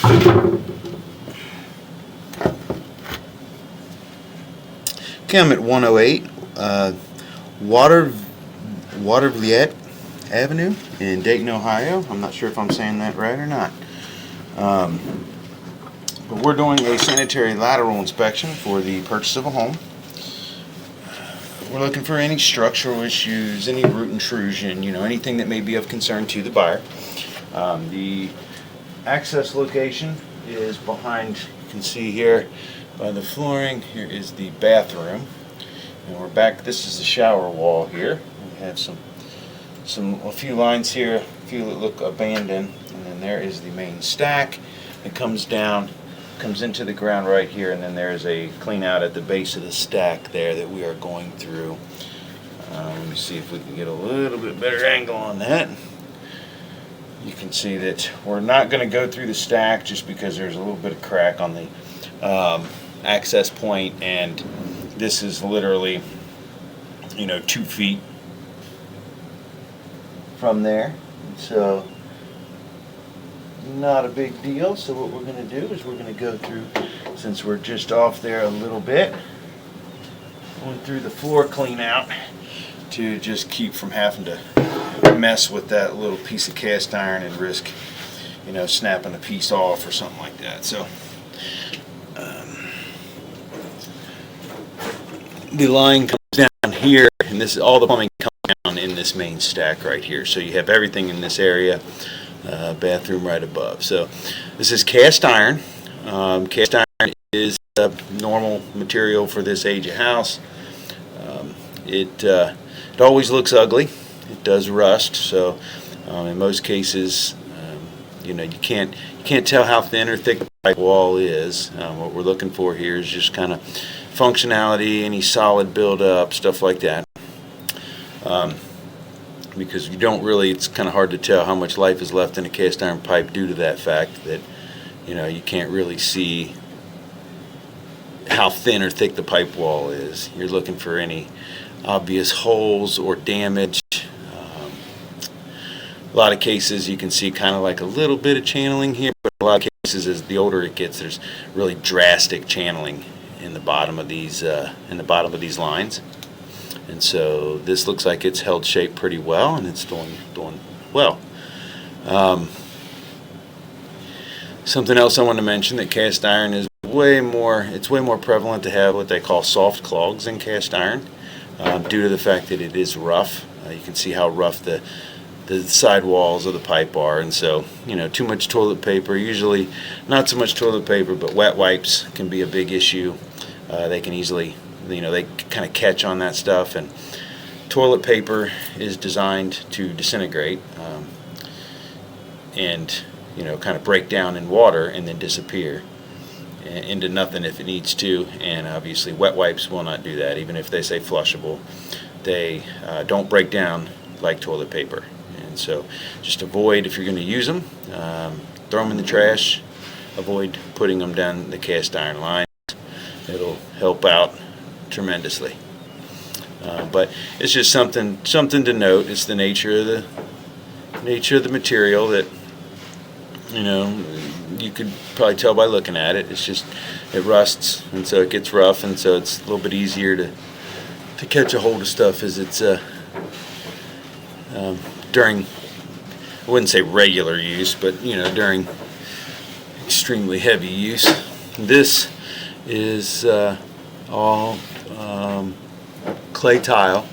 Okay, I'm at 108 Watervliet Avenue in Dayton, Ohio. I'm not sure if I'm saying that right or not. But we're doing a sanitary lateral inspection for the purchase of a home. We're looking for any structural issues, any root intrusion, anything that may be of concern to the buyer. The access location is behind, you can see here by the flooring. Here is the bathroom, and we're back. This is the shower wall here. We have a few lines here, a few that look abandoned, and then there is the main stack. It comes down, comes into the ground right here, and then there's a clean out at the base of the stack there that we are going through. Let me see if we can get a little bit better angle on that. You can see that we're not going to go through the stack just because there's a little bit of crack on the access point, and this is literally 2 feet from there, so not a big deal. So what we're going to do is we're going to go through, since we're just off there a little bit, going through the floor clean out to just keep from having to mess with that little piece of cast iron and risk snapping a piece off or something like that. So the line comes down here, and this is all the plumbing comes down in this main stack right here. So you have everything in this area, bathroom right above. So this is cast iron. Cast iron is a normal material for this age of house. It always looks ugly. It does rust. So in most cases, you can't tell how thin or thick the pipe wall is. What we're looking for here is just kind of functionality, any solid buildup, stuff like that. Because it's kind of hard to tell how much life is left in a cast iron pipe due to that fact that you can't really see how thin or thick the pipe wall is. You're looking for any obvious holes or damage. A lot of cases you can see kind of like a little bit of channeling here, but a lot of cases, as the older it gets, there's really drastic channeling in the bottom of these lines. And so this looks like it's held shape pretty well, and it's doing well. Something else I want to mention, that cast iron is way more prevalent to have what they call soft clogs in cast iron, due to the fact that it is rough. You can see how rough the side walls of the pipe are, and so too much toilet paper, usually not so much toilet paper, but wet wipes can be a big issue. They can easily, they kind of catch on that stuff, and toilet paper is designed to disintegrate and kind of break down in water and then disappear into nothing if it needs to. And obviously wet wipes will not do that. Even if they say flushable, they don't break down like toilet paper. And so just avoid, if you're going to use them, throw them in the trash. Avoid putting them down the cast iron line. It'll help out tremendously. But it's just something to note. It's the nature of the material that you could probably tell by looking at it. It's just, it rusts, and so it gets rough, and so it's a little bit easier to catch a hold of stuff as it's during, I wouldn't say regular use, but during extremely heavy use. This is all clay tile.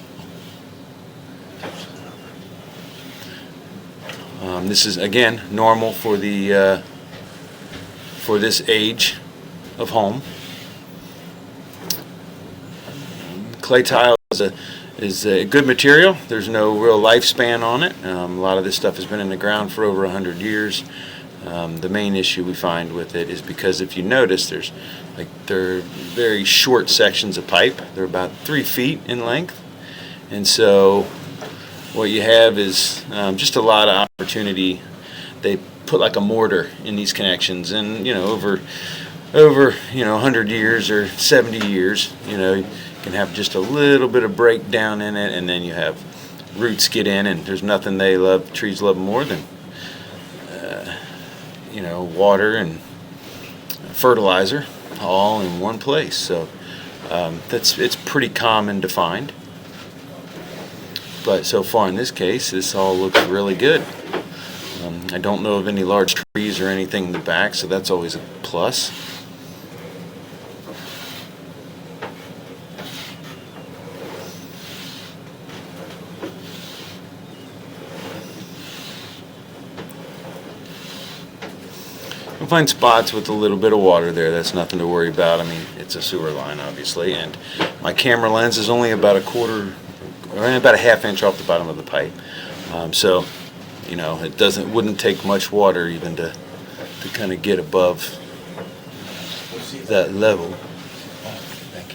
This is again normal for this age of home. Clay tile is a good material. There's no real lifespan on it. A lot of this stuff has been in the ground for over 100 years. The main issue we find with it is because if you notice, they're very short sections of pipe. They're about 3 feet in length, and so what you have is just a lot of opportunity. They put like a mortar in these connections, and over 100 years or 70 years, you can have just a little bit of breakdown in it, and then you have roots get in, and there's nothing trees love more than water and fertilizer all in one place. So it's pretty common to find. But so far in this case, this all looks really good. I don't know of any large trees or anything in the back, so that's always a plus. You'll find spots with a little bit of water there. That's nothing to worry about. I mean, it's a sewer line, obviously, and my camera lens is only about about a half inch off the bottom of the pipe. So, it wouldn't take much water even to kind of get above that level. Thank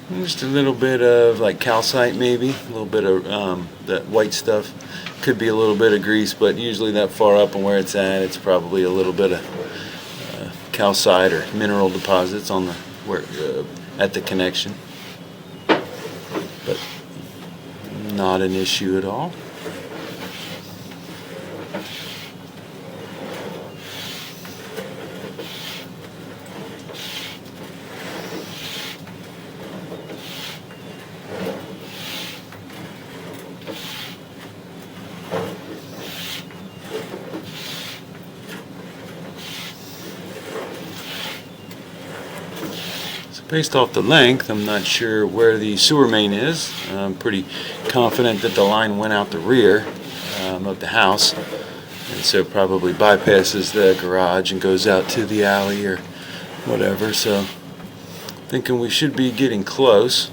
you. Just a little bit of like calcite, maybe a little bit of that white stuff. Could be a little bit of grease, but usually that far up and where it's probably a little bit of calcite or mineral deposits on at the connection, but not an issue at all. Based off the length, I'm not sure where the sewer main is. I'm pretty confident that the line went out the rear of the house, and so probably bypasses the garage and goes out to the alley or whatever. So thinking we should be getting close.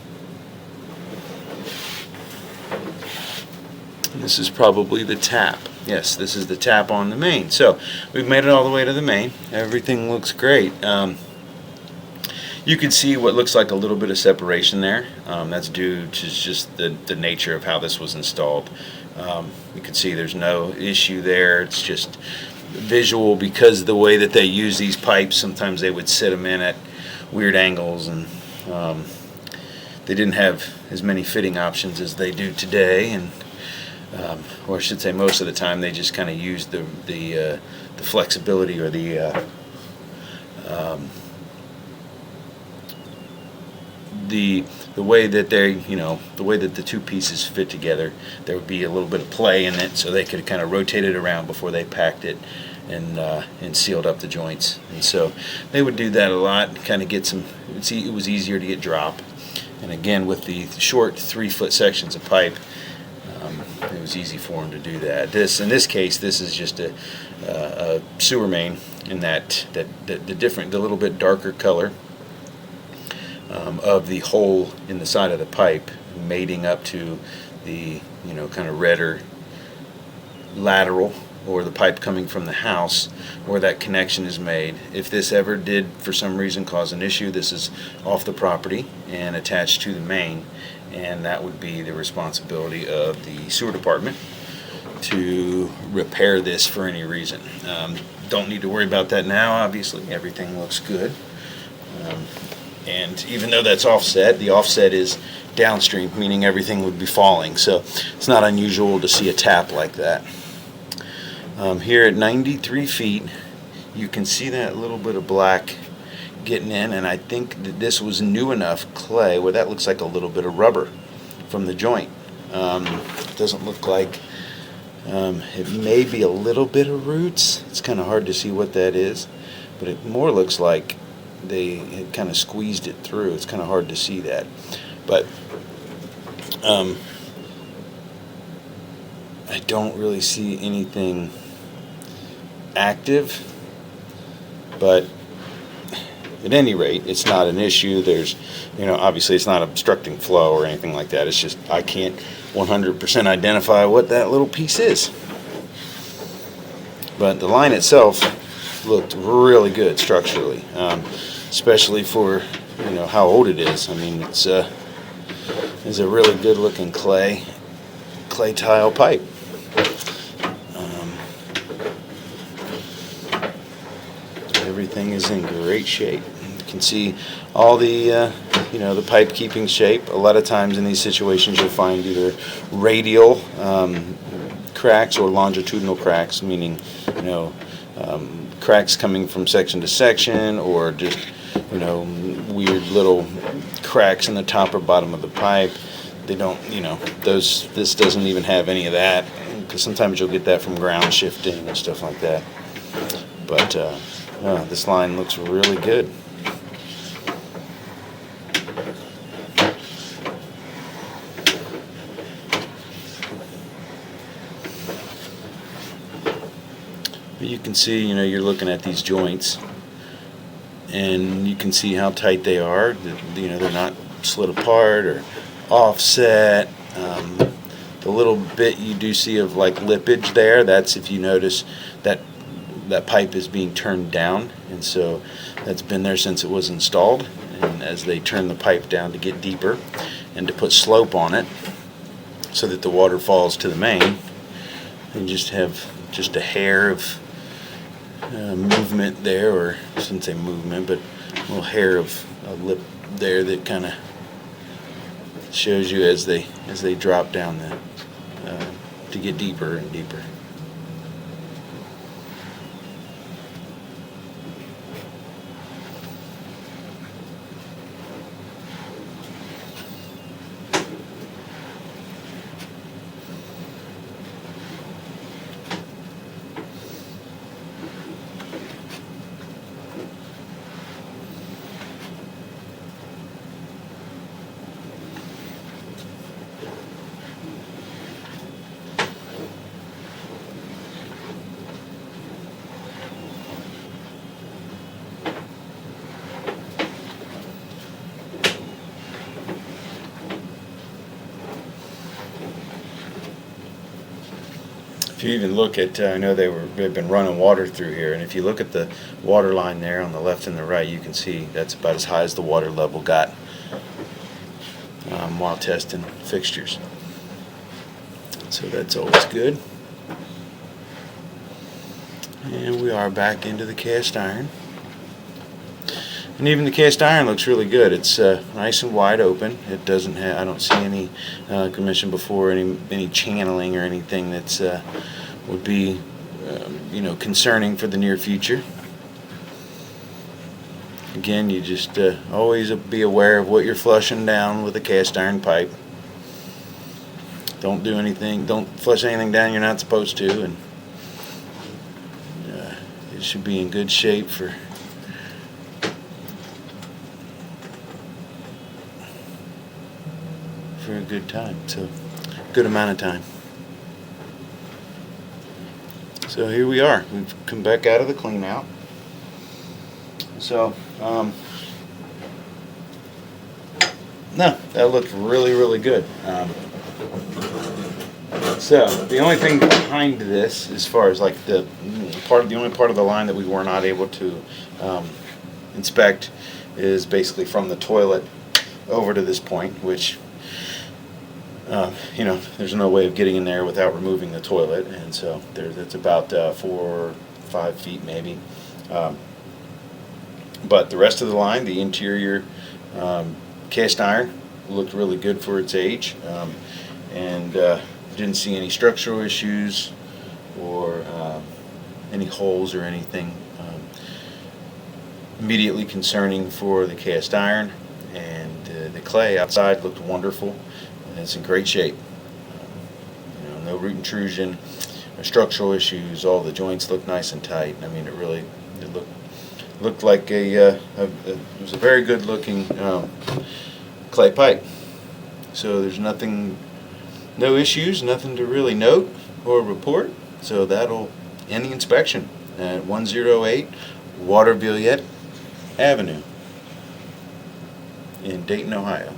And this is probably the tap. Yes, this is the tap on the main. So we've made it all the way to the main. Everything looks great. You can see what looks like a little bit of separation there. That's due to just the nature of how this was installed. You can see there's no issue there. It's just visual because of the way that they use these pipes. Sometimes they would sit them in at weird angles, and they didn't have as many fitting options as they do today. And or I should say, most of the time they just kind of used the flexibility or the way that the way that the two pieces fit together. There would be a little bit of play in it, so they could kind of rotate it around before they packed it and sealed up the joints. And so they would do that a lot, kind of get some. It was easier to get drop. And again, with the short 3-foot sections of pipe, it was easy for them to do that. In this case, this is just a sewer main in that the little bit darker color of the hole in the side of the pipe, mating up to the kind of redder lateral, or the pipe coming from the house where that connection is made. If this ever did for some reason cause an issue, this is off the property and attached to the main, and that would be the responsibility of the sewer department to repair this for any reason. Don't need to worry about that now. Obviously everything looks good. And even though that's offset, the offset is downstream, meaning everything would be falling. So it's not unusual to see a tap like that. Here at 93 feet, you can see that little bit of black getting in, and I think that this was new enough clay where that looks like a little bit of rubber from the joint. It doesn't look like it may be a little bit of roots. It's kind of hard to see what that is, but it more looks like they had kind of squeezed it through. It's kind of hard to see that, but I don't really see anything active. But at any rate, it's not an issue. There's, obviously it's not obstructing flow or anything like that. It's just I can't 100% identify what that little piece is. But the line itself looked really good structurally, especially for how old it is. I mean, it's a really good looking clay tile pipe. Everything is in great shape. You can see all the the pipe keeping shape. A lot of times in these situations you'll find either radial cracks or longitudinal cracks, meaning cracks coming from section to section, or just weird little cracks in the top or bottom of the pipe. They don't, this doesn't even have any of that, because sometimes you'll get that from ground shifting and stuff like that. But this line looks really good. But you can see, you're looking at these joints, and you can see how tight they are. They're not slid apart or offset. The little bit you do see of like lippage there, that's if you notice that pipe is being turned down, and so that's been there since it was installed. And as they turn the pipe down to get deeper and to put slope on it so that the water falls to the main, you just have just a hair of movement there, or I shouldn't say movement, but a little hair of a lip there that kind of shows you as they drop down to get deeper and deeper. If you even look at, I know they've been running water through here, and if you look at the water line there on the left and the right, you can see that's about as high as the water level got while testing fixtures. So that's always good. And we are back into the cast iron. And even the cast iron looks really good. It's nice and wide open. It doesn't have, I don't see any, like I mentioned before, any channeling or anything that's would be concerning for the near future. Again, you just always be aware of what you're flushing down with a cast iron pipe. Don't do anything, don't flush anything down you're not supposed to, and it should be in good shape for a good time, so good amount of time. So here we are. We've come back out of the clean out. So no, that looked really good. So the only thing behind this, as far as like the only part of the line that we were not able to inspect, is basically from the toilet over to this point, which there's no way of getting in there without removing the toilet, and so that's about 4 or 5 feet maybe. But the rest of the line, the interior cast iron, looked really good for its age, and didn't see any structural issues or any holes or anything immediately concerning for the cast iron. And the clay outside looked wonderful. It's in great shape. No root intrusion or structural issues. All the joints look nice and tight. I mean, it looked like it was a very good looking clay pipe. So there's no issues, nothing to really note or report. So that'll end the inspection at 108 Watervliet Avenue in Dayton, Ohio.